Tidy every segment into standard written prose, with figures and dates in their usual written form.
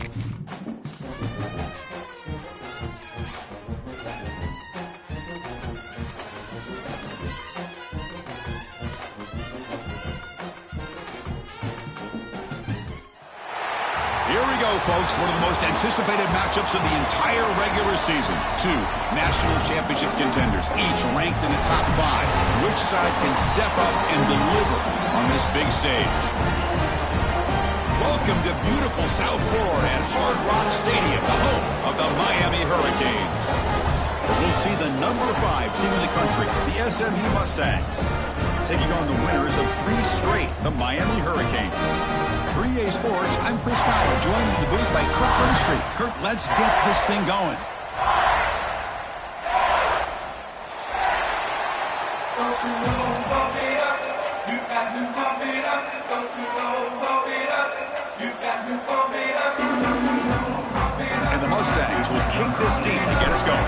Here we go, folks. One of the most anticipated matchups of the entire regular season. Two national championship contenders, each ranked in the top 5. Which side can step up and deliver on this big stage? Welcome to beautiful South Florida at Hard Rock Stadium, the home of the Miami Hurricanes. As we'll see the number 5 team in the country, the SMU Mustangs, taking on the winners of 3 straight, the Miami Hurricanes. For EA Sports, I'm Chris Fowler, joined in the booth by Kirk Hurstreet. Kirk, let's get this thing going. And the Mustangs will kick this deep to get us going.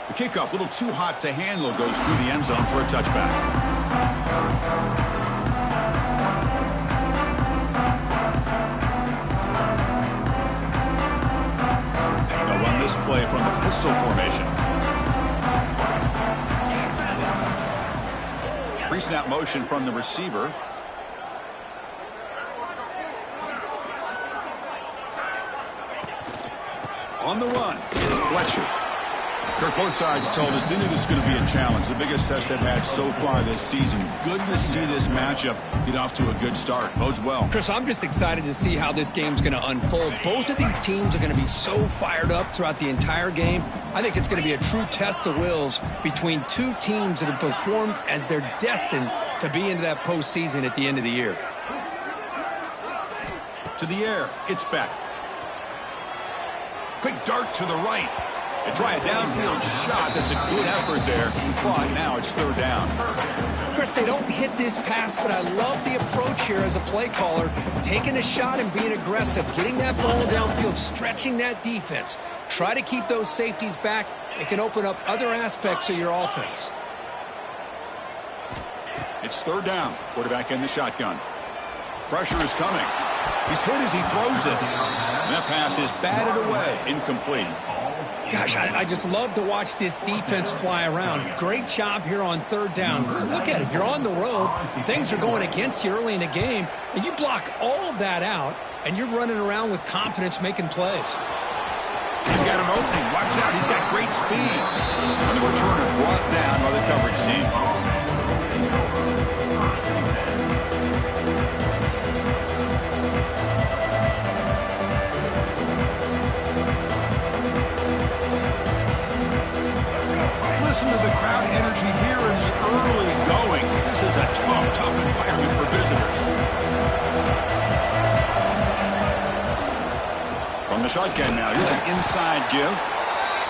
The kickoff, a little too hot to handle, goes through the end zone for a touchback. They'll run this play from the pistol formation. Pre-snap motion from the receiver. On the run, it's Fletcher. Kirk, both sides told us they knew this was going to be a challenge, the biggest test they've had so far this season. Good to see this matchup get off to a good start. Bodes well. Chris, I'm just excited to see how this game's going to unfold. Both of these teams are going to be so fired up throughout the entire game. I think it's going to be a true test of wills between two teams that have performed as they're destined to be into that postseason at the end of the year. To the air, it's back. Quick dart to the right. They try a downfield shot. That's a good effort there. But now it's 3rd down. Chris, they don't hit this pass, but I love the approach here as a play caller. Taking a shot and being aggressive. Getting that ball downfield, stretching that defense. Try to keep those safeties back. It can open up other aspects of your offense. It's 3rd down. Quarterback in the shotgun. Pressure is coming. He's hit as he throws it. And that pass is batted away. Incomplete. Gosh, I just love to watch this defense fly around. Great job here on 3rd down. Look at it. You're on the road. Things are going against you early in the game, and you block all of that out, and you're running around with confidence making plays. He's got an opening. Watch out. He's got great speed. And the returner brought down by the coverage team. Listen to the crowd energy here in the early going. This is a tough environment for visitors. From the shotgun now, here's an inside give.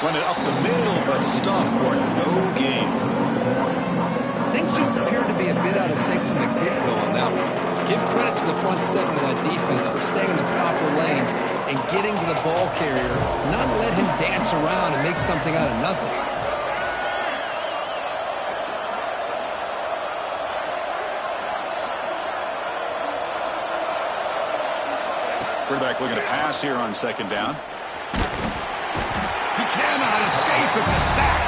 Run it up the middle, but stuff for no gain. Things just appeared to be a bit out of sync from the get-go on that one. Give credit to the front seven of that defense for staying in the proper lanes and getting to the ball carrier, not let him dance around and make something out of nothing. Quarterback looking to pass here on 2nd down. He cannot escape. It's a sack.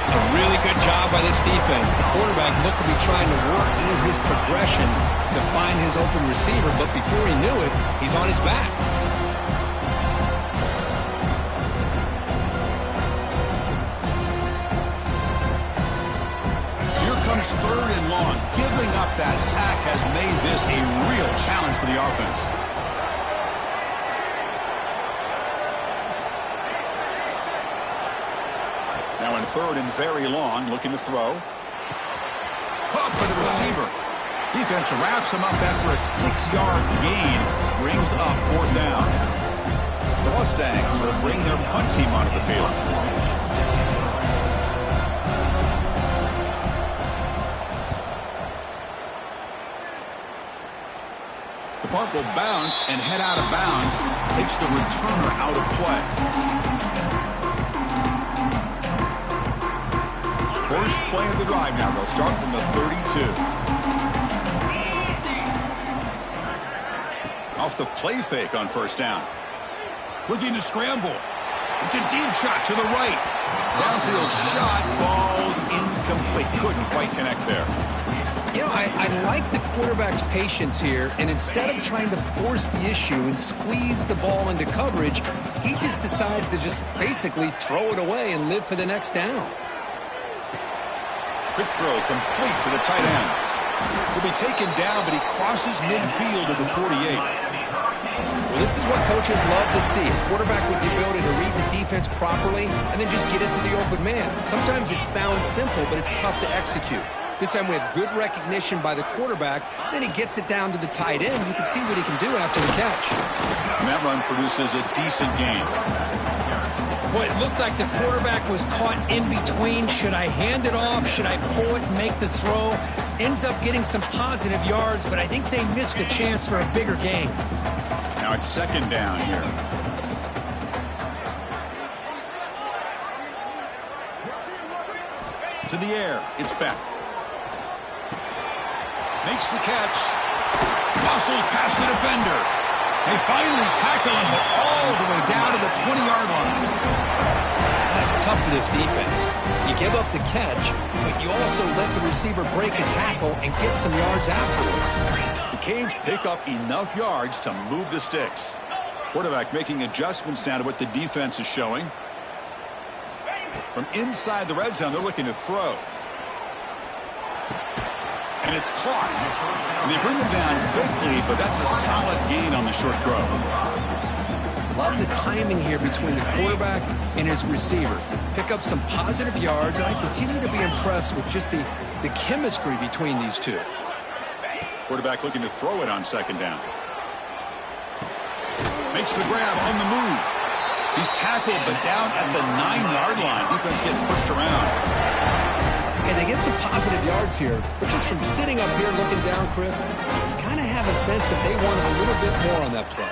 A really good job by this defense. The quarterback looked to be trying to work through his progressions to find his open receiver, but before he knew it, he's on his back. So here comes 3rd and long. Giving up that sack has made this a real challenge for the offense. Now in 3rd and very long, looking to throw. Caught by the receiver. Defense wraps him up after a 6-yard gain. Brings up 4th down. The Mustangs will bring their punt team onto the field. The punt will bounce and head out of bounds. Takes the returner out of play. First play of the drive now. They'll start from the 32. 2. Off the play fake on first down. Looking to scramble. It's a deep shot to the right. Downfield shot falls incomplete. Couldn't quite connect there. You know, I like the quarterback's patience here, and instead of trying to force the issue and squeeze the ball into coverage, he just decides to just basically throw it away and live for the next down. Quick throw complete to the tight end. Will be taken down, but he crosses midfield at the 48. Well, this is what coaches love to see. A quarterback with the ability to read the defense properly and then just get it to the open man. Sometimes it sounds simple, but it's tough to execute. This time we have good recognition by the quarterback. Then he gets it down to the tight end. You can see what he can do after the catch. And that run produces a decent gain. Boy, it looked like the quarterback was caught in between. Should I hand it off? Should I pull it and make the throw? Ends up getting some positive yards, but I think they missed a chance for a bigger gain. Now it's second down here. To the air. It's back. Makes the catch. Muscles past the defender. They finally tackle him, but all the way down to the 20-yard line. That's tough for this defense. You give up the catch, but you also let the receiver break a tackle and get some yards afterward. The Canes pick up enough yards to move the sticks. Quarterback making adjustments now to what the defense is showing. From inside the red zone, they're looking to throw. And it's caught. And they bring it down quickly, but that's a solid gain on the short throw. Love the timing here between the quarterback and his receiver. Pick up some positive yards, and I continue to be impressed with just the chemistry between these two. Quarterback looking to throw it on second down. Makes the grab on the move. He's tackled, but down at the 9-yard line. Defense getting pushed around. And they get some positive yards here, but just from sitting up here looking down, Chris, you kind of have a sense that they wanted a little bit more on that play.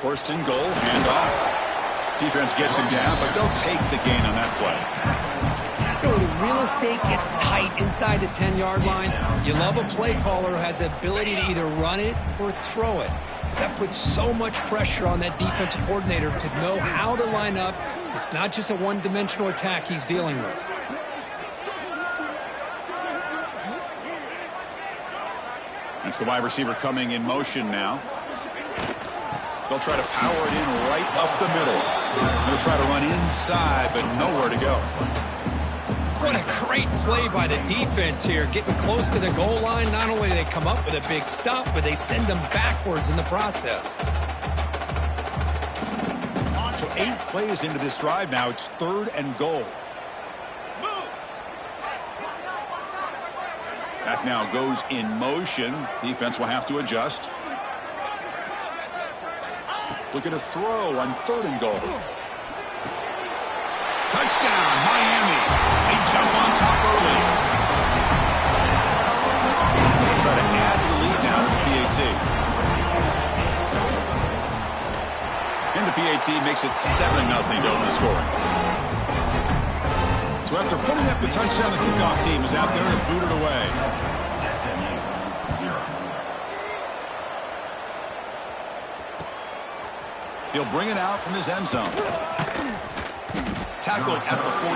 First and goal, handoff. Defense gets him down, but they'll take the gain on that play. You know, the real estate gets tight inside the 10-yard line. You love a play caller who has the ability to either run it or throw it. That puts so much pressure on that defensive coordinator to know how to line up. It's not just a one-dimensional attack he's dealing with. That's the wide receiver coming in motion now. They'll try to power it in right up the middle. They'll try to run inside, but nowhere to go. What a great play by the defense here. Getting close to the goal line, not only do they come up with a big stop, but they send them backwards in the process. So 8 plays into this drive now. It's third and goal. That now goes in motion. Defense will have to adjust. Look at a throw on third and goal. Touchdown, Miami. They jump on top early. They'll try to add to the lead now to the PAT. And the PAT makes it 7-0 to open the scoring. So after putting up the touchdown, the kickoff team is out there to boot it away. He'll bring it out from his end zone. Tackled at the 14.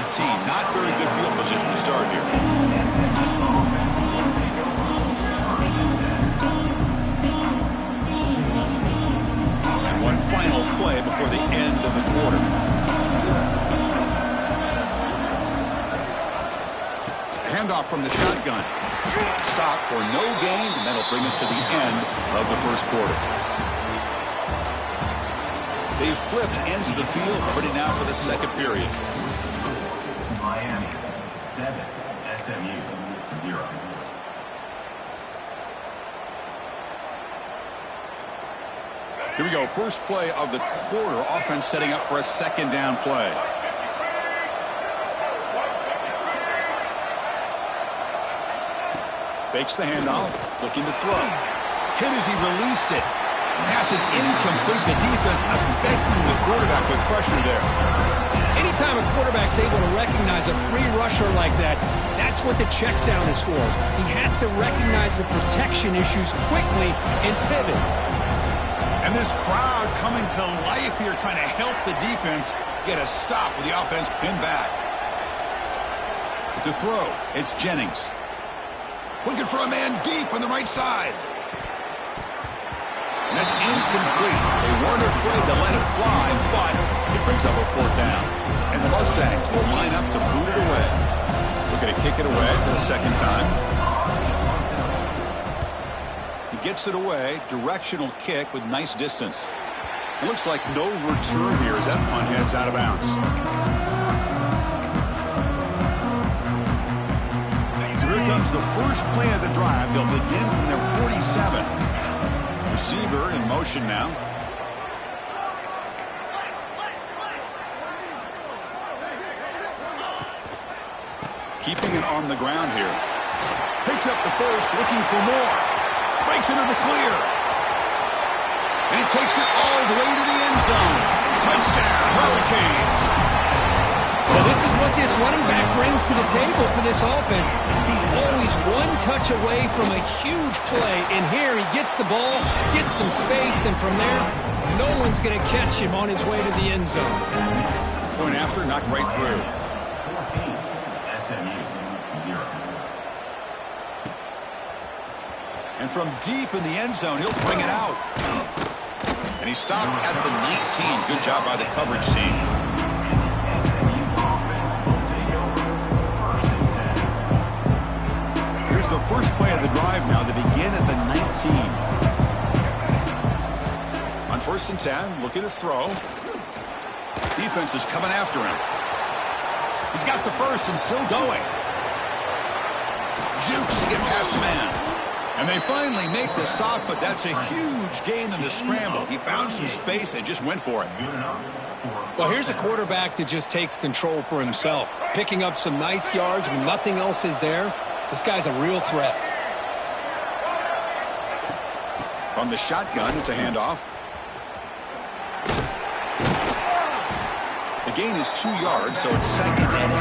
Not very good field position to start here. And one final play before the end of the quarter. Handoff from the shotgun. Stop for no gain, and that'll bring us to the end of the first quarter. They've flipped ends of the field, ready now for the second period. Miami 7, SMU 0. Here we go, first play of the quarter. Offense setting up for a second down play. Fakes the handoff, looking to throw. Hit as he released it. Pass is incomplete. The defense affecting the quarterback with pressure there. Anytime a quarterback's able to recognize a free rusher like that, that's what the check down is for. He has to recognize the protection issues quickly and pivot. And this crowd coming to life here, trying to help the defense get a stop with the offense pinned back. To throw, it's Jennings. Looking for a man deep on the right side. And that's incomplete. They weren't afraid to let it fly, but it brings up a 4th down. And the Mustangs will line up to boot it away. We're going to kick it away for the 2nd time. He gets it away. Directional kick with nice distance. It looks like no return here as that punt heads out of bounds. So here comes the first play of the drive. They'll begin from their 47. Receiver in motion now. Keeping it on the ground here. Picks up the first, looking for more. Breaks into the clear. And he takes it all the way to the end zone. Touchdown, Hurricanes. Well, this is what this running back brings to the table for this offense. He's always one touch away from a huge play. And here he gets the ball, gets some space, and from there, no one's going to catch him on his way to the end zone. Point after, knocked right through. 14, SMU 0. And from deep in the end zone, he'll bring it out. And he stopped at the 19. Good job by the coverage team. Here's the first play of the drive now. They begin at the 19. On 1st and 10, looking to throw. Defense is coming after him. He's got the first and still going. Jukes to get past a man. And they finally make the stop, but that's a huge gain in the scramble. He found some space and just went for it. Well, here's a quarterback that just takes control for himself. Picking up some nice yards when nothing else is there. This guy's a real threat. From the shotgun, it's a handoff. The gain is 2 yards, so it's 2nd and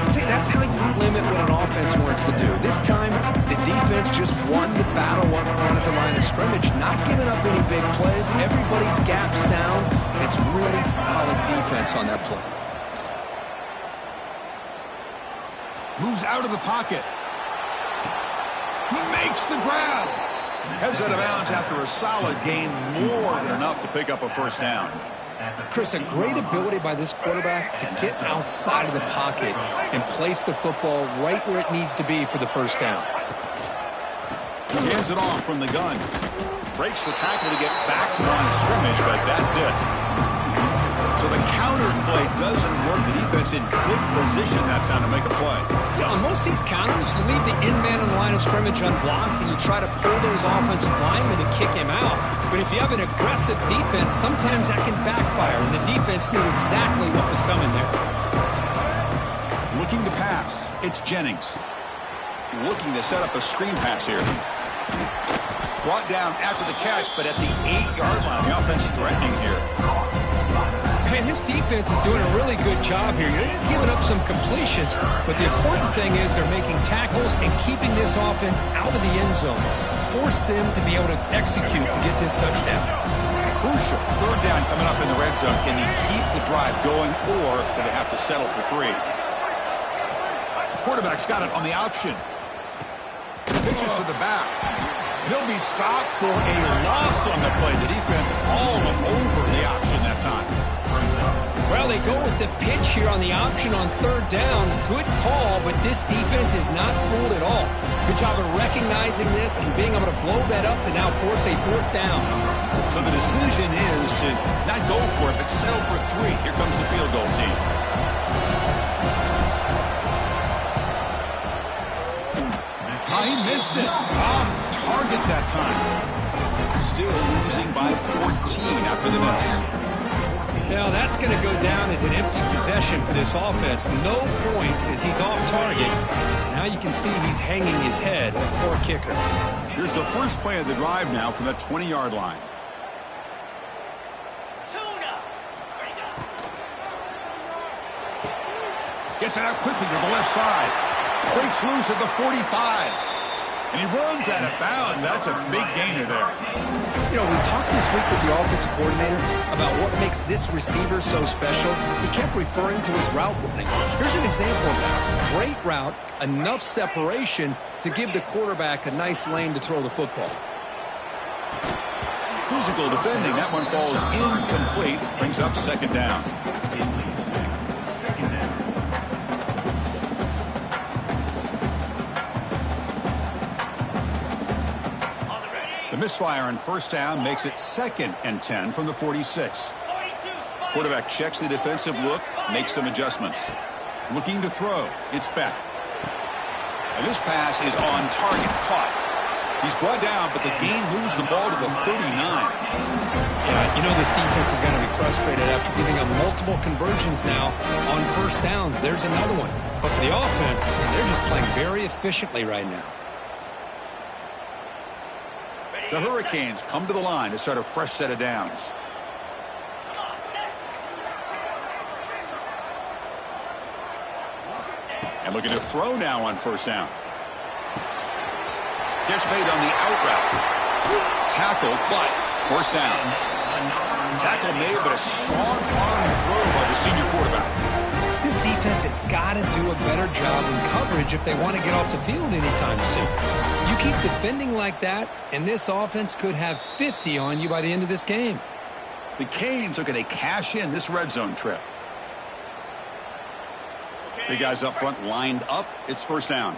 8. See, that's how you limit what an offense wants to do. This time, the defense just won the battle up front at the line of scrimmage, not giving up any big plays. Everybody's gap sound. It's really solid defense on that play. Moves out of the pocket. He makes the grab. Heads out of bounds after a solid gain, more than enough to pick up a 1st down. Chris, a great ability by this quarterback to get outside of the pocket and place the football right where it needs to be for the 1st down. He hands it off from the gun. Breaks the tackle to get back to the line of scrimmage, but that's it. So the counter play doesn't work. The defense in good position that time to make a play. Yeah, on most of these counters, you leave the in man on the line of scrimmage unblocked, and you try to pull those offensive linemen to kick him out. But if you have an aggressive defense, sometimes that can backfire, and the defense knew exactly what was coming there. Looking to pass. It's Jennings. Looking to set up a screen pass here. Brought down after the catch, but at the 8-yard line, the offense threatening here. Man, his defense is doing a really good job here. They're giving up some completions, but the important thing is they're making tackles and keeping this offense out of the end zone. Force him to be able to execute to get this touchdown. Crucial. 3rd down coming up in the red zone. Can he keep the drive going, or do they have to settle for 3? Quarterback's got it on the option. Pitches to the back. He'll be stopped for a loss on the play. The defense all over the option that time. Well, they go with the pitch here on the option on 3rd down. Good call, but this defense is not fooled at all. Good job of recognizing this and being able to blow that up to now force a 4th down. So the decision is to not go for it, but settle for 3. Here comes the field goal team. He missed it. Off target that time. Still losing by 14 after the miss. Now that's going to go down as an empty possession for this offense. No points as he's off target. Now you can see he's hanging his head. Poor kicker. Here's the first play of the drive now from the 20-yard line. Gets it out quickly to the left side. Breaks loose at the 45. And he runs out of bounds. That's a big gainer there. You know, we talked this week with the offensive coordinator about what makes this receiver so special. He kept referring to his route running. Here's an example of that. Great route, enough separation to give the quarterback a nice lane to throw the football. Physical defending. That one falls incomplete. Brings up second down. The misfire on first down makes it 2nd and 10 from the 46. Quarterback checks the defensive look, makes some adjustments. Looking to throw. It's Beck. And this pass is on target. Caught. He's brought down, but the gain moves the ball to the 39. Yeah, you know this defense is going to be frustrated after giving up multiple conversions now on first downs. There's another one. But for the offense, they're just playing very efficiently right now. The Hurricanes come to the line to start a fresh set of downs. And looking to throw now on first down. Catch made on the out route. Tackle, but first down. Tackle made, but a strong arm throw by the senior quarterback. This defense has got to do a better job in coverage if they want to get off the field anytime soon. You keep defending like that, and this offense could have 50 on you by the end of this game. The Canes are going to cash in this red zone trip. Big guys up front lined up. It's first down.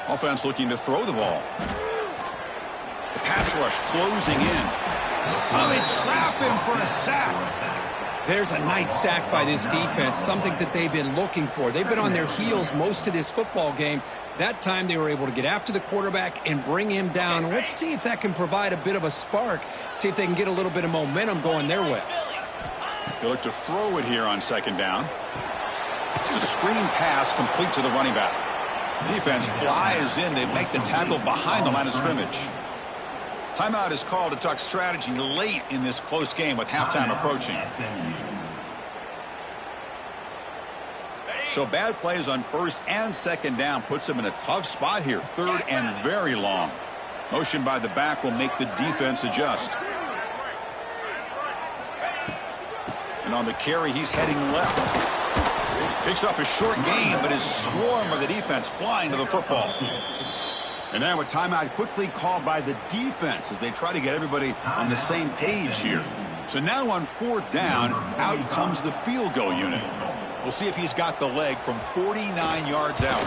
Offense looking to throw the ball. The pass rush closing in. Oh, they trap him for a sack. There's a nice sack by this defense, something that they've been looking for. They've been on their heels most of this football game. That time they were able to get after the quarterback and bring him down. Let's see if that can provide a bit of a spark. See if they can get a little bit of momentum going their way. They look to throw it here on second down. It's a screen pass complete to the running back. Defense flies in. They make the tackle behind the line of scrimmage. Timeout is called to talk strategy late in this close game with halftime approaching. So bad plays on first and second down puts them in a tough spot here. Third and very long. Motion by the back will make the defense adjust. And on the carry, he's heading left. Picks up a short gain, but his swarm of the defense flying to the football. And now a timeout quickly called by the defense as they try to get everybody on the same page here. So now on fourth down, out comes the field goal unit. We'll see if he's got the leg from 49 yards out.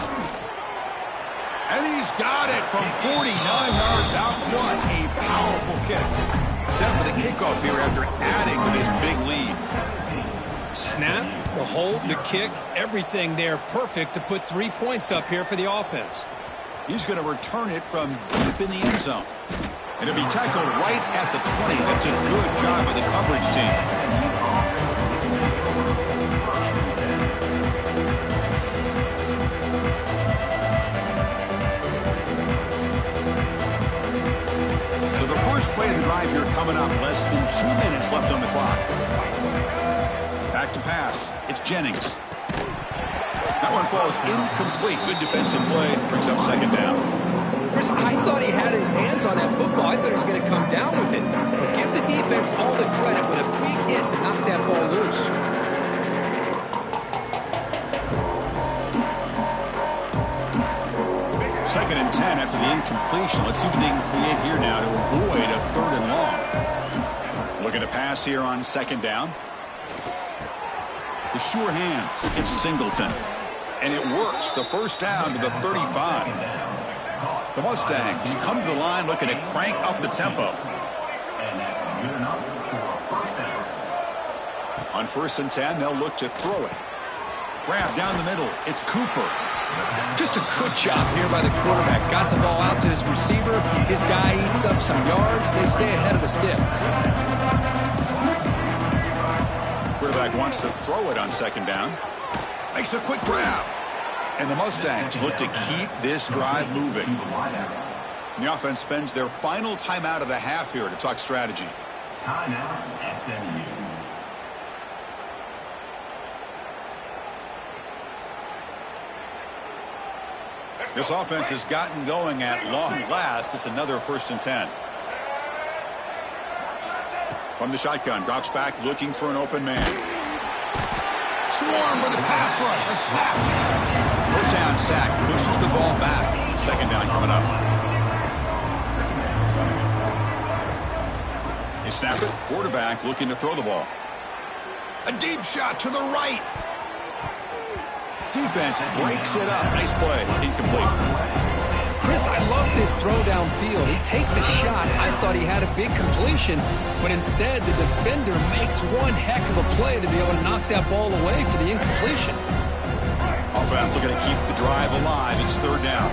And he's got it from 49 yards out. What a powerful kick. Set for the kickoff here after adding to this big lead. Snap, the hold, the kick, everything there perfect to put 3 points up here for the offense. He's going to return it from deep in the end zone. And it'll be tackled right at the 20. That's a good job by the coverage team. So the first play of the drive here coming up. Less than 2 minutes left on the clock. Back to pass. It's Jennings. That one falls incomplete. Good defensive play. Brings up second down. Chris, I thought he had his hands on that football. I thought he was going to come down with it. But give the defense all the credit with a big hit to knock that ball loose. Second and 10 after the incompletion. Let's see what they can create here now to avoid a third and long. Looking to pass here on second down. The sure hands. It's Singleton. And it works. The first down to the 35. The Mustangs come to the line looking to crank up the tempo. On first and 10, they'll look to throw it. Grab down the middle. It's Cooper. Just a good job here by the quarterback. Got the ball out to his receiver. His guy eats up some yards. They stay ahead of the sticks. quarterback wants to throw it on second down. Makes a quick grab. And the Mustangs look to keep this drive moving. The offense spends their final timeout of the half here to talk strategy. Timeout, SMU. This offense has gotten going at long last. It's another 1st and 10. From the shotgun, drops back looking for an open man. Swarm with a pass rush, a sack. 1st down sack, pushes the ball back. 2nd down coming up. They snap it, quarterback looking to throw the ball. A deep shot to the right. Defense breaks it up. Nice play. Incomplete. Chris, I love this throw downfield. He takes a shot. I thought he had a big completion, but instead the defender makes one heck of a play to be able to knock that ball away for the incompletion. Offense looking to keep the drive alive. It's 3rd down.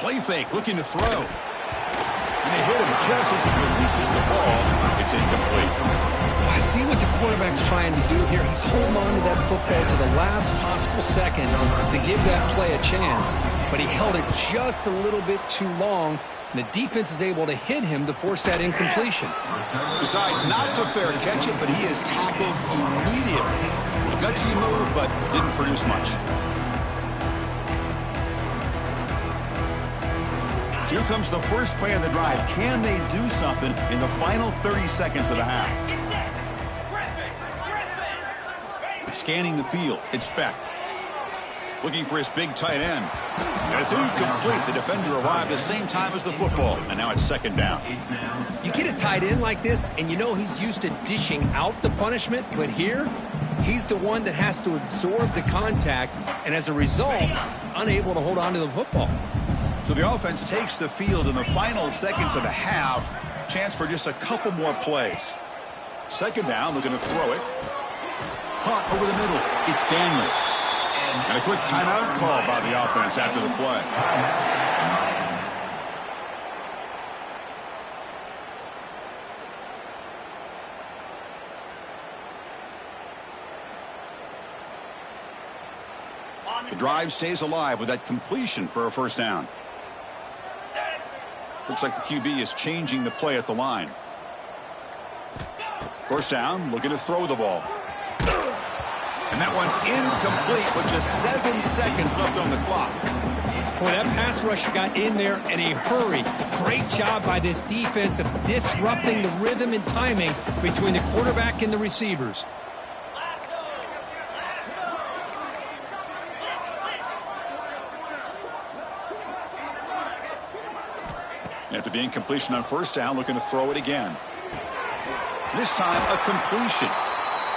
Play fake, looking to throw. And they hit him just as he releases the ball. It's incomplete. I see what the quarterback's trying to do here. He's holding on to that football to the last possible second to give that play a chance. But he held it just a little bit too long. And the defense is able to hit him to force that incompletion. Decides not to fair catch it, but he is tackled immediately. A gutsy move, but didn't produce much. Here comes the first play of the drive. Can they do something in the final 30 seconds of the half? Scanning the field, it's Beck. Looking for his big tight end. And it's incomplete. The defender arrived the same time as the football. And now it's 2nd down. You get a tight end like this, and you know he's used to dishing out the punishment. But here, he's the one that has to absorb the contact. And as a result, he's unable to hold on to the football. So the offense takes the field in the final seconds of the half. Chance for just a couple more plays. 2nd down, looking to throw it. Caught over the middle. It's Daniels. And a quick timeout call by the offense after the play. The drive stays alive with that completion for a 1st down. Looks like the QB is changing the play at the line. 1st down, looking to throw the ball. And that one's incomplete with just 7 seconds left on the clock. Boy, that pass rush got in there in a hurry. Great job by this defense of disrupting the rhythm and timing between the quarterback and the receivers. After the incompletion on 1st down, looking to throw it again. This time, a completion.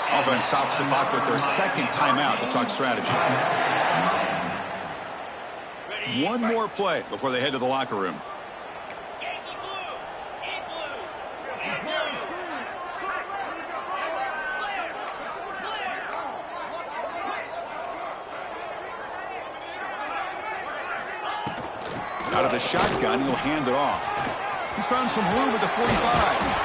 Offense tops the clock with their 2nd timeout to talk strategy. One more play before they head to the locker room. Out of the shotgun, he'll hand it off. He's found some room at the 45.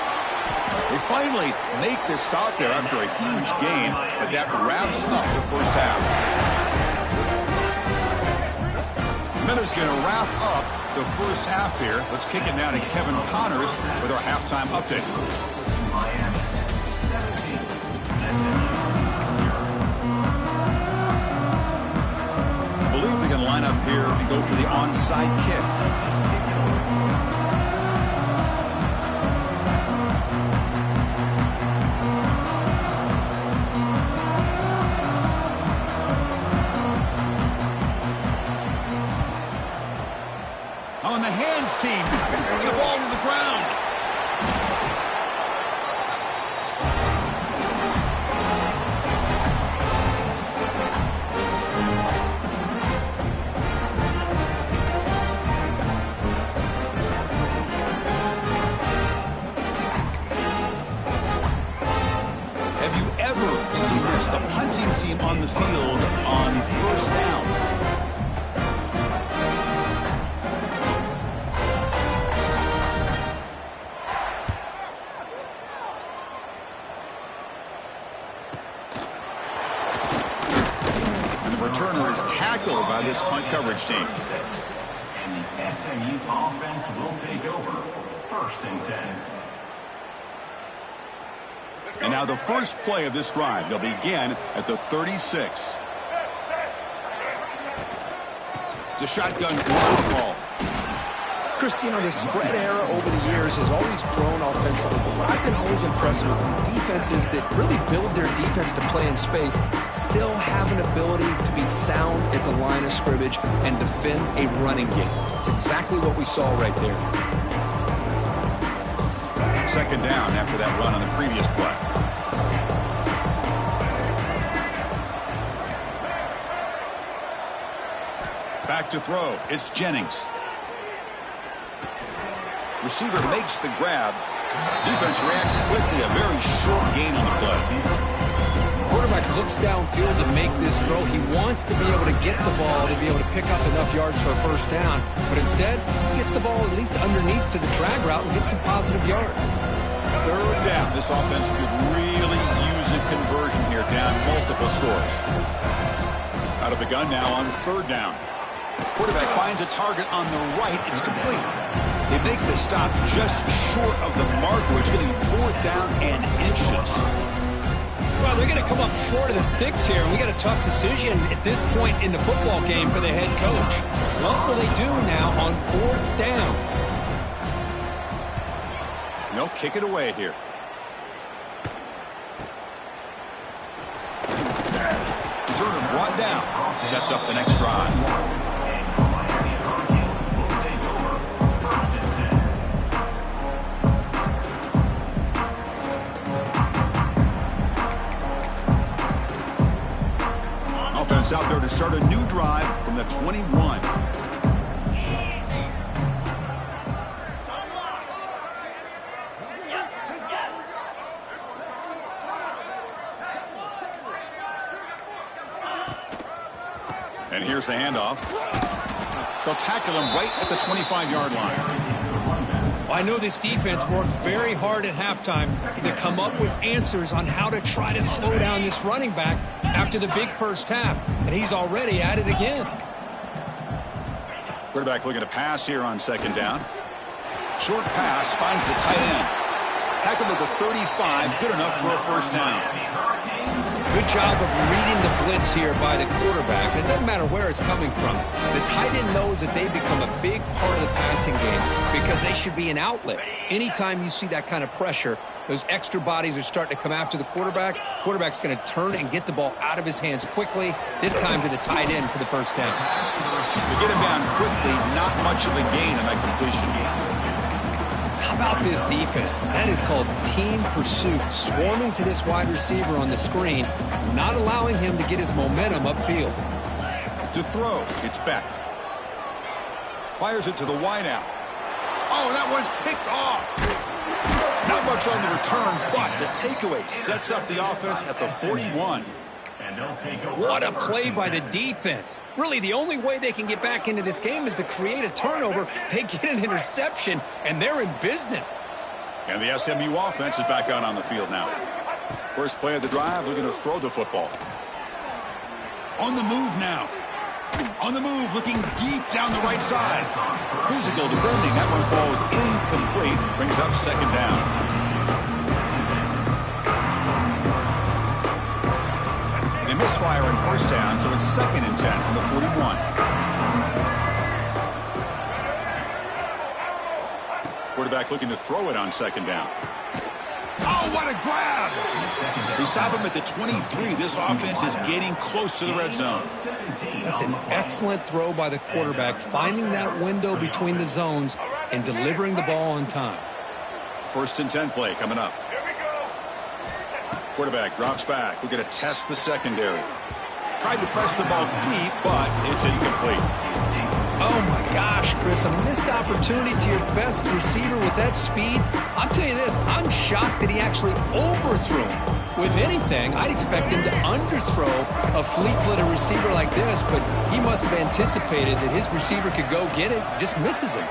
They finally make the stop there after a huge gain, but that wraps up the 1st half. Miller's going to wrap up the 1st half here. Let's kick it now to Kevin Connors with our halftime update. I believe they're going to line up here and go for the onside kick. On the hands team, and the ball to the ground. Have you ever seen this? The punting team on the field on 1st down. Returner is tackled by this punt coverage team. And the SMU offense will take over. 1st and 10. And now the first play of this drive. They'll begin at the 36. It's a shotgun ground ball. Chris, you know, the spread era over the years has always grown offensively, but what I've been always impressed with defenses that really build their defense to play in space still have an ability to be sound at the line of scrimmage and defend a running game. It's exactly what we saw right there. 2nd down after that run on the previous play. Back to throw. It's Jennings. Receiver makes the grab. Defense reacts quickly. A very short gain on the play. Quarterback looks downfield to make this throw. He wants to be able to get the ball to be able to pick up enough yards for a 1st down. But instead, he gets the ball at least underneath to the drag route and gets some positive yards. 3rd down. This offense could really use a conversion here, down multiple scores. Out of the gun now on 3rd down. Quarterback finds a target on the right. It's complete. They make the stop just short of the marker. It's going to be 4th down and inches. Well, they're going to come up short of the sticks here, and we got a tough decision at this point in the football game for the head coach. What will they do now on 4th down? They'll kick it away here. Returner brought down. Sets up the next drive. Offense out there to start a new drive from the 21. And here's the handoff. They'll tackle him right at the 25-yard line. I know this defense worked very hard at halftime to come up with answers on how to try to slow down this running back after the big 1st half, and he's already at it again. Quarterback looking to pass here on 2nd down. Short pass finds the tight end. Tackled at the 35, good enough for a 1st down. Good job of reading the blitz here by the quarterback. It doesn't matter where it's coming from. The tight end knows that they become a big part of the passing game because they should be an outlet. Anytime you see that kind of pressure, those extra bodies are starting to come after the quarterback. Quarterback's going to turn and get the ball out of his hands quickly, this time to the tight end for the 1st down. To get him down quickly, not much of a gain on that completion. How about this defense? That is called team pursuit. Swarming to this wide receiver on the screen, not allowing him to get his momentum upfield. To throw, it's Beck. Fires it to the wideout. Oh, that one's picked off. Not much on the return, but the takeaway sets up the offense at the 41. What a play by the defense. Really, the only way they can get back into this game is to create a turnover. They get an interception, and they're in business. And the SMU offense is back out on the field now. First play of the drive, looking to throw the football. On the move now. On the move, looking deep down the right side. Physical defending. That one falls incomplete. Brings up 2nd down. They misfire in 1st down, so it's 2nd and 10 from the 41. Quarterback looking to throw it on 2nd down. Oh, what a grab! They stop him at the 23. This offense is getting close to the red zone. That's an excellent throw by the quarterback, finding that window between the zones and delivering the ball on time. 1st and 10 play coming up. Quarterback drops back. We're going to test the secondary. Tried to press the ball deep, but it's incomplete. Oh, my gosh, Chris, a missed opportunity to your best receiver with that speed. I'll tell you this, I'm shocked that he actually overthrew him. With anything, I'd expect him to underthrow a fleet-footed receiver like this, but he must have anticipated that his receiver could go get it, just misses him.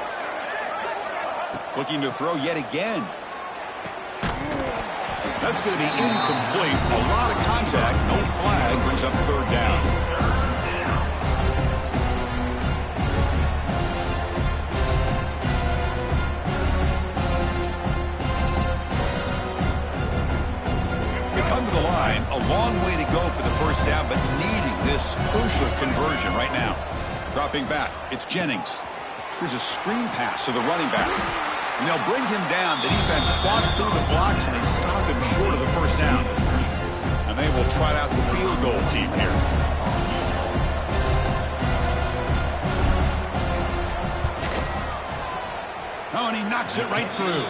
Looking to throw yet again. That's going to be incomplete. A lot of contact. No flag. Brings up 3rd down. two-point conversion right now. Dropping back, it's Jennings. Here's a screen pass to the running back. And they'll bring him down. The defense fought through the blocks, and they stop him short of the first down. And they will trot out the field goal team here. Oh, and he knocks it right through.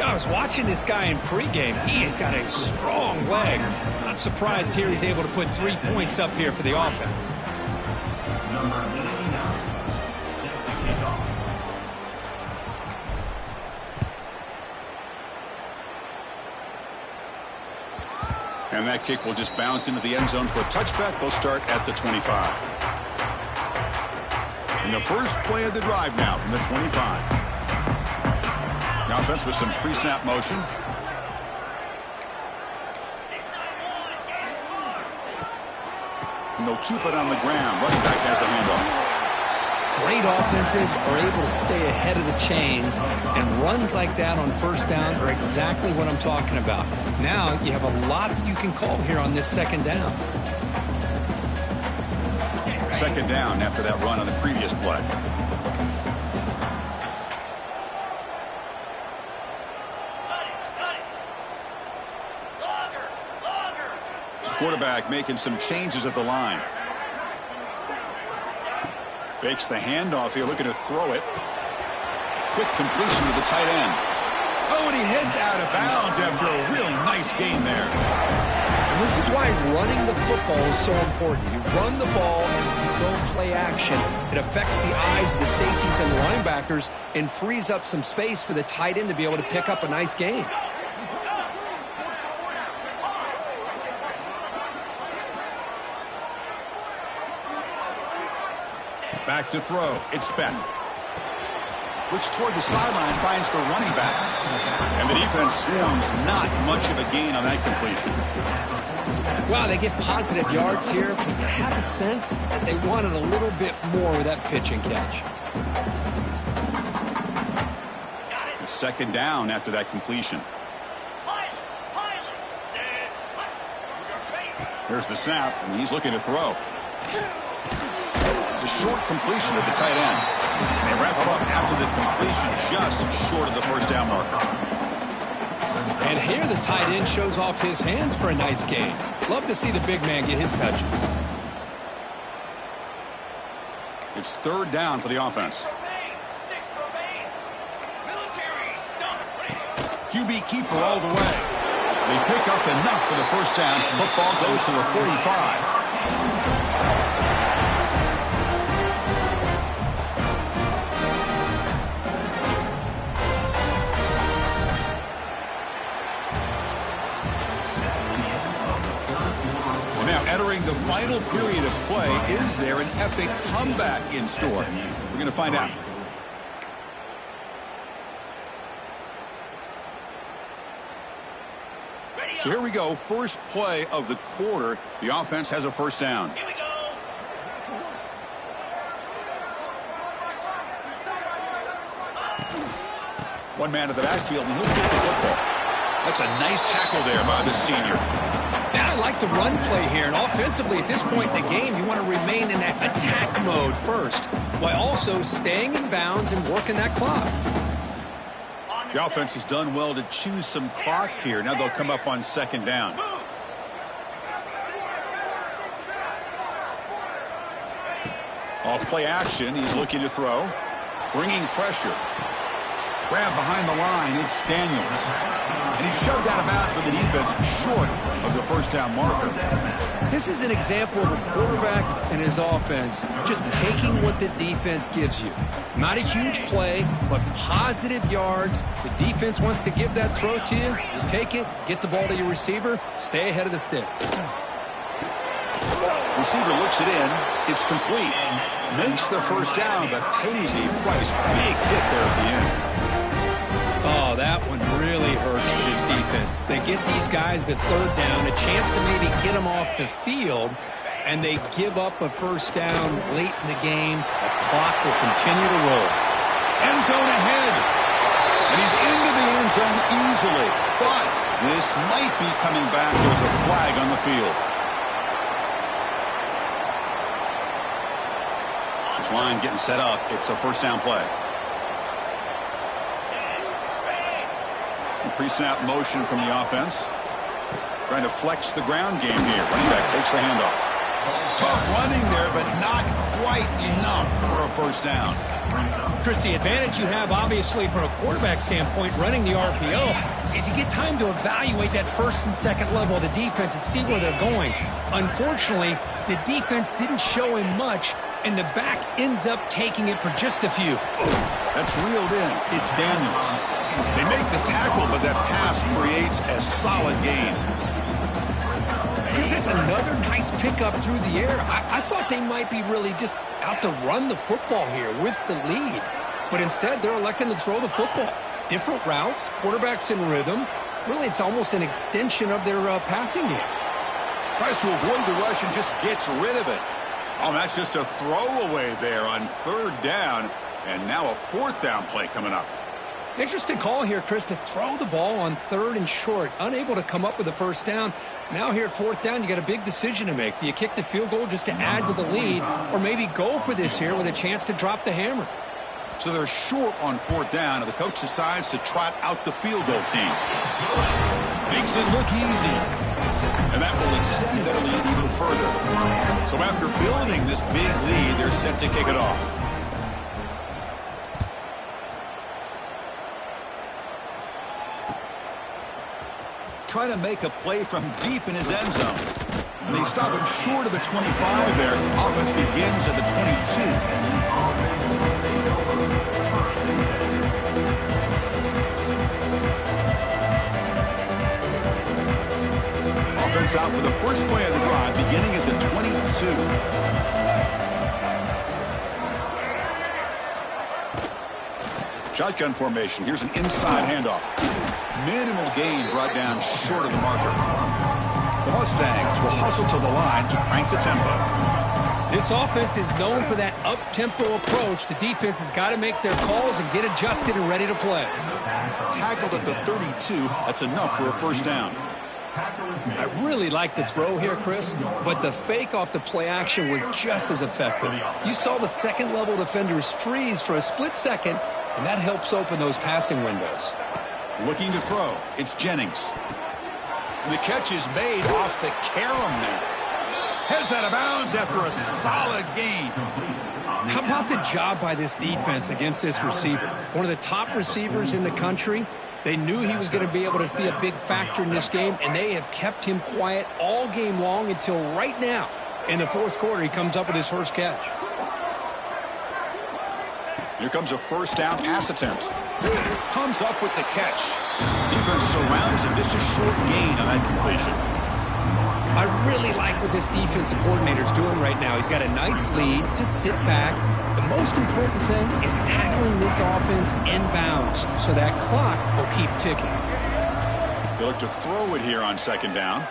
I was watching this guy in pregame. He has got a strong leg. Not surprised here he's able to put 3 points up here for the offense. Number 89, set to kick off. And that kick will just bounce into the end zone for a touchback. They'll start at the 25. And the first play of the drive now from the 25. The offense with some pre-snap motion. And they'll keep it on the ground. Running back has the handoff. Great offenses are able to stay ahead of the chains, and runs like that on first down are exactly what I'm talking about. Now you have a lot that you can call here on this second down. Second down after that run on the previous play. Quarterback making some changes at the line. Fakes the handoff here, looking to throw it. Quick completion to the tight end. Oh, and he heads out of bounds after a really nice gain there. This is why running the football is so important. You run the ball and you go play action. It affects the eyes of the safeties and the linebackers and frees up some space for the tight end to be able to pick up a nice gain. Back to throw. It's Beck. Looks toward the sideline, finds the running back. And the defense swarms. Not much of a gain on that completion. Wow, they get positive yards here. But I have a sense that they wanted a little bit more with that pitch and catch. It's second down after that completion. There's the snap, and he's looking to throw. A short completion of the tight end. And they wrap it up after the completion, just short of the first down marker. And here the tight end shows off his hands for a nice gain. Love to see the big man get his touches. It's third down for the offense. QB keeper all the way. They pick up enough for the first down. Football goes to the 45. Entering the final period of play, is there an epic comeback in store? We're going to find out. So here we go. First play of the quarter. The offense has a first down. Here we go. One man to the backfield, and he'll get the football. That's a nice tackle there by the senior. Now I like the run play here, and offensively at this point in the game, you want to remain in that attack mode first, while also staying in bounds and working that clock. The offense has done well to choose some clock here. Now they'll come up on second down. Off play action, he's looking to throw. Bringing pressure. Grab behind the line, it's Daniels. And he's shoved out of bounds with the defense short of the first down marker. This is an example of a quarterback and his offense just taking what the defense gives you. Not a huge play, but positive yards. The defense wants to give that throw to you. You take it, get the ball to your receiver, stay ahead of the sticks. Receiver looks it in. It's complete. Makes the first down, but pays a price. Big hit there at the end. Oh, that one really hurts for this defense. They get these guys to third down, a chance to maybe get them off the field, and they give up a first down late in the game. The clock will continue to roll. End zone ahead. And he's into the end zone easily. But this might be coming back. There's a flag on the field. This line getting set up. It's a first down play. Pre-snap motion from the offense. Trying to flex the ground game here. Running back takes the handoff. Tough running there, but not quite enough for a first down. Chris, the advantage you have, obviously, from a quarterback standpoint, running the RPO, is you get time to evaluate that first and second level of the defense and see where they're going. Unfortunately, the defense didn't show him much, and the back ends up taking it for just a few. That's reeled in. It's Daniels. They make the tackle, but that pass creates a solid gain. Chris, that's another nice pickup through the air. I thought they might be really just out to run the football here with the lead. But instead, they're electing to throw the football. Different routes, quarterbacks in rhythm. Really, it's almost an extension of their passing game. Tries to avoid the rush and just gets rid of it. Oh, that's just a throwaway there on third down. And now a fourth down play coming up. Interesting call here, Chris, to throw the ball on third and short. Unable to come up with a first down. Now here at fourth down, you got a big decision to make. Do you kick the field goal just to add to the lead, or maybe go for this here with a chance to drop the hammer? So they're short on fourth down, and the coach decides to trot out the field goal team. Makes it look easy. And that will extend their lead even further. So after building this big lead, they're set to kick it off. Try to make a play from deep in his end zone. And they stop him short of the 25 there. Offense begins at the 22. Offense out for the first play of the drive, beginning at the 22. Shotgun formation. Here's an inside handoff. Minimal gain brought down short of the marker. The Mustangs will hustle to the line to crank the tempo. This offense is known for that up-tempo approach. The defense has got to make their calls and get adjusted and ready to play. Tackled at the 32. That's enough for a first down. I really like the throw here, Chris, but the fake off the play action was just as effective. You saw the second-level defenders freeze for a split second, and that helps open those passing windows. Looking to throw. It's Jennings. And the catch is made off the carom there. Heads out of bounds after a solid gain. How about the job by this defense against this receiver? One of the top receivers in the country. They knew he was going to be able to be a big factor in this game, and they have kept him quiet all game long until right now. In the fourth quarter, he comes up with his first catch. Here comes a first down pass attempt. Comes up with the catch. Defense surrounds him. Just a short gain on that completion. I really like what this defensive coordinator is doing right now. He's got a nice lead. Just sit back. The most important thing is tackling this offense inbounds so that clock will keep ticking. They look to throw it here on second down.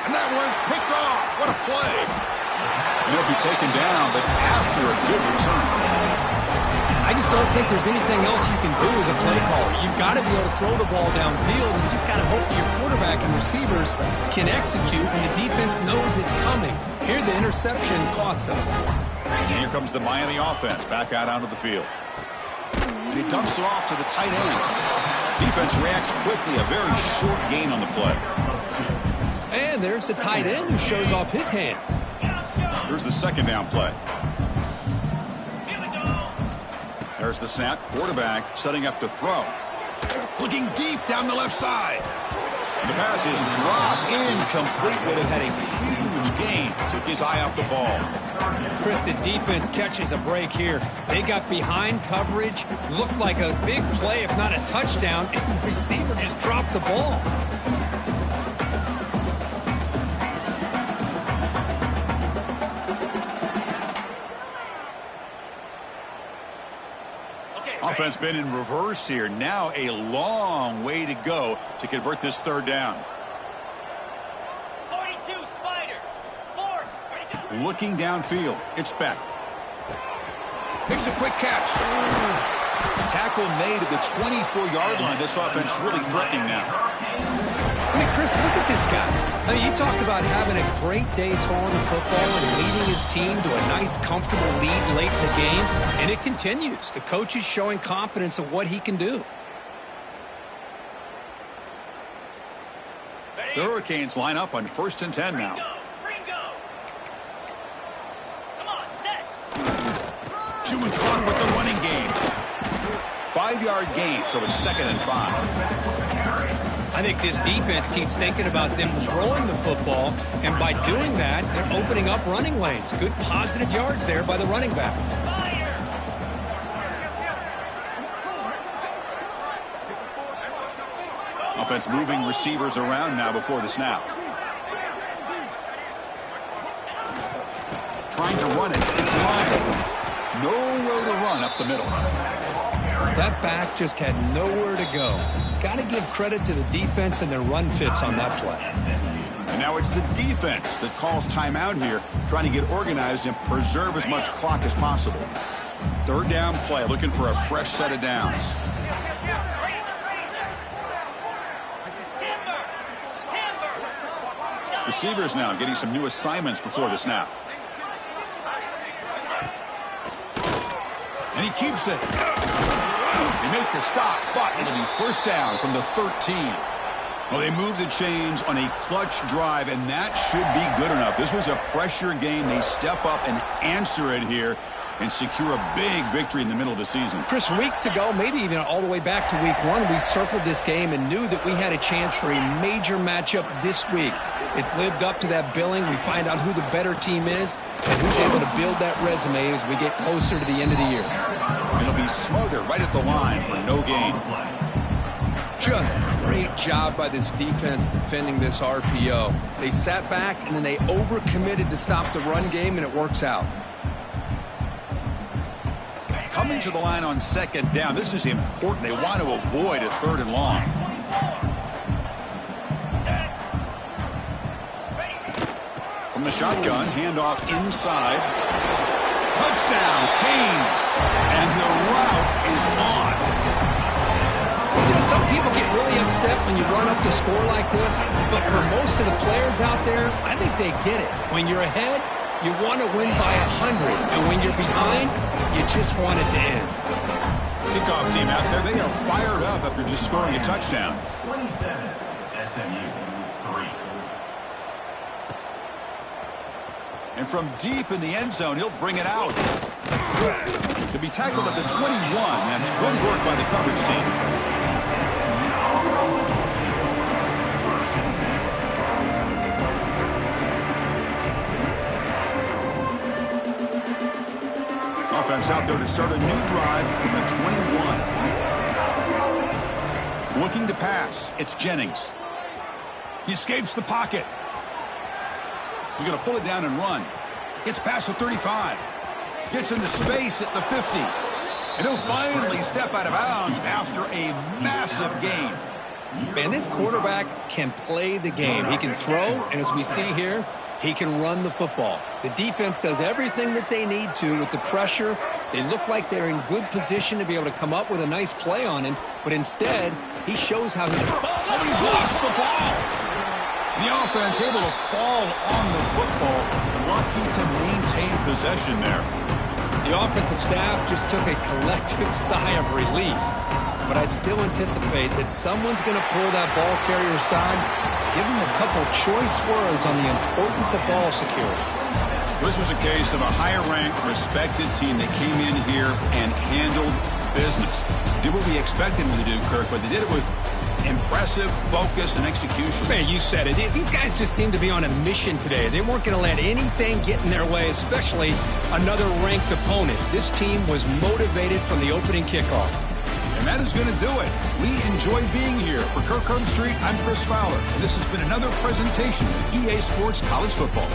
And that one's picked off. What a play. And he'll be taken down, but after a good return. I just don't think there's anything else you can do as a play caller. You've got to be able to throw the ball downfield. You just got to hope that your quarterback and receivers can execute when the defense knows it's coming. Here, the interception cost them. And here comes the Miami offense back out onto the field. And he dumps it off to the tight end. Defense reacts quickly. A very short gain on the play. And there's the tight end who shows off his hands. Here's the second down play. There's the snap. Quarterback setting up to throw. Looking deep down the left side. And the pass is dropped incomplete, but it had a huge gain. Took his eye off the ball. Chris, the defense catches a break here. They got behind coverage. Looked like a big play, if not a touchdown. And the receiver just dropped the ball. Offense been in reverse here. Now a long way to go to convert this third down. 42, Spider. Fourth. Looking downfield. It's Beck. Makes a quick catch. Tackle made at the 24-yard line. This offense really threatening now. mean, Chris, look at this guy. I mean, you talk about having a great day throwing the football and leading his team to a nice, comfortable lead late in the game, and it continues. The coach is showing confidence of what he can do. The Hurricanes line up on 1st and 10 now. Ringo. Come on, set. Chewing clock with the running game. 5-yard gain, so it's 2nd and 5. I think this defense keeps thinking about them throwing the football, and by doing that, they're opening up running lanes. Good positive yards there by the running back. Fire. Offense moving receivers around now before the snap. Trying to run it. It's line. Nowhere to run up the middle. That back just had nowhere to go. Got to give credit to the defense and their run fits on that play. And now it's the defense that calls timeout here, trying to get organized and preserve as much clock as possible. 3rd down play, looking for a fresh set of downs. Receivers now getting some new assignments before the snap. And he keeps it. They make the stop, but it'll be 1st down from the 13. Well, they move the chains on a clutch drive, and that should be good enough. This was a pressure game. They step up and answer it here and secure a big victory in the middle of the season. Chris, weeks ago, maybe even all the way back to week 1, we circled this game and knew that we had a chance for a major matchup this week. It lived up to that billing. We find out who the better team is and who's able to build that resume as we get closer to the end of the year. It'll be smothered right at the line for no gain. Just great job by this defense defending this RPO. They sat back and then they overcommitted to stop the run game, and it works out. Coming to the line on 2nd down. This is important. They want to avoid a 3rd and long. From the shotgun, handoff inside. Touchdown, Canes. And the route is on. You know, some people get really upset when you run up the score like this, but for most of the players out there, I think they get it. When you're ahead, you want to win by 100, and when you're behind, you just want it to end. Kickoff team out there, they are fired up after just scoring a touchdown. 27, SMU 3. And from deep in the end zone, he'll bring it out. To be tackled at the 21, that's good work by the coverage team. Offense out there to start a new drive from the 21. Looking to pass, it's Jennings. He escapes the pocket. He's going to pull it down and run. Gets past the 35. Gets into space at the 50. And he'll finally step out of bounds after a massive gain. Man, this quarterback can play the game. He can throw, and as we see here, he can run the football. The defense does everything that they need to with the pressure. They look like they're in good position to be able to come up with a nice play on him, but instead, he shows how he's lost the ball. The offense able to fall on the football, lucky to maintain possession there. The offensive staff just took a collective sigh of relief, but I'd still anticipate that someone's going to pull that ball carrier aside, give him a couple choice words on the importance of ball security. This was a case of a higher-ranked, respected team that came in here and handled business. Did what we expected them to do, Kirk, but they did it with impressive focus and execution. Man, you said it. These guys just seem to be on a mission today. They weren't going to let anything get in their way, especially another ranked opponent. This team was motivated from the opening kickoff. And that is going to do it. We enjoyed being here. For Kirk Street, I'm Chris Fowler, and this has been another presentation of EA Sports College Football.